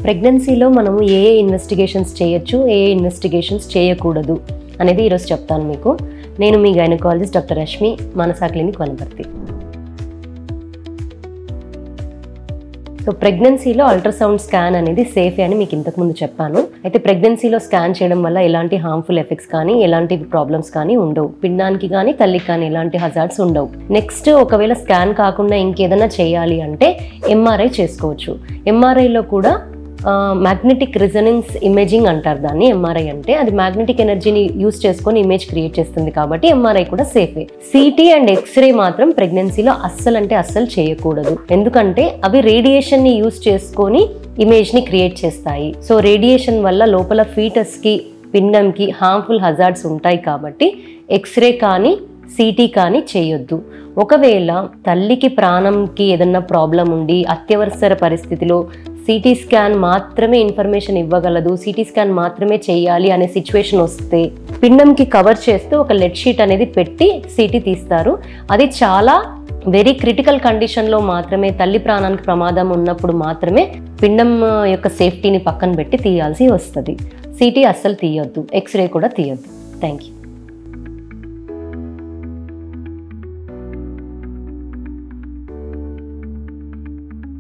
ప్రెగ్నెన్సీలో మనము a investigations చేయొచ్చు, ఏ ఇన్వెస్టిగేషన్స్ చేయకూడదు అనేది ఈరోజు చెప్తాను మీకు. నేను మీ గైనకాలజిస్ట్ డాక్టర్ రష్మి, మానస క్లినిక్ వనపర్తి. సో ప్రెగ్నెన్సీలో అల్ట్రాసౌండ్ స్కాన్ అనేది సేఫ్ అని మీకు ఇంతకుముందు చెప్పాను. అయితే ప్రెగ్నెన్సీలో స్కాన్ చేయడం వల్ల ఎలాంటి హార్మ్ఫుల్ ఎఫెక్ట్స్ కానీ ఎలాంటి ప్రాబ్లమ్స్ కానీ ఉండవు. పిండానికి కానీ తల్లికి కానీ ఎలాంటి హజార్డ్స్ ఉండవు. నెక్స్ట్ ఒకవేళ స్కాన్ కాకుండా ఇంకేదైనా చేయాలి అంటే ఎంఆర్ఐ చేసుకోవచ్చు. ఎంఆర్ఐలో కూడా మ్యాగ్నెటిక్ రెజొనెన్స్ ఇమేజింగ్ అంటారు దాన్ని. ఎంఆర్ఐ అంటే అది మ్యాగ్నెటిక్ ఎనర్జీని యూస్ చేసుకొని ఇమేజ్ క్రియేట్ చేస్తుంది కాబట్టి ఎంఆర్ఐ కూడా సేఫే. సిటీ అండ్ ఎక్స్రే మాత్రం ప్రెగ్నెన్సీలో అస్సలు చేయకూడదు. ఎందుకంటే అవి రేడియేషన్ని యూస్ చేసుకొని ఇమేజ్ని క్రియేట్ చేస్తాయి. సో రేడియేషన్ వల్ల లోపల ఫీటస్కి పిండంకి హార్మ్ఫుల్ హజార్డ్స్ ఉంటాయి కాబట్టి ఎక్స్రే కానీ సిటీ కానీ చేయొద్దు. ఒకవేళ తల్లికి ప్రాణంకి ఏదన్నా ప్రాబ్లం ఉండి అత్యవసర పరిస్థితిలో సిటీ స్కాన్ మాత్రమే ఇన్ఫర్మేషన్ ఇవ్వగలదు, సిటీ స్కాన్ మాత్రమే చేయాలి అనే సిచ్యువేషన్ వస్తే పిండంకి కవర్ చేస్తూ ఒక లెడ్ షీట్ అనేది పెట్టి సిటీ తీస్తారు. అది చాలా వెరీ క్రిటికల్ కండిషన్లో మాత్రమే, తల్లి ప్రాణానికి ప్రమాదం ఉన్నప్పుడు మాత్రమే పిండం యొక్క సేఫ్టీని పక్కన పెట్టి తీయాల్సి వస్తుంది. సిటీ అస్సలు తీయొద్దు, ఎక్స్రే కూడా తీయొద్దు. Thank you.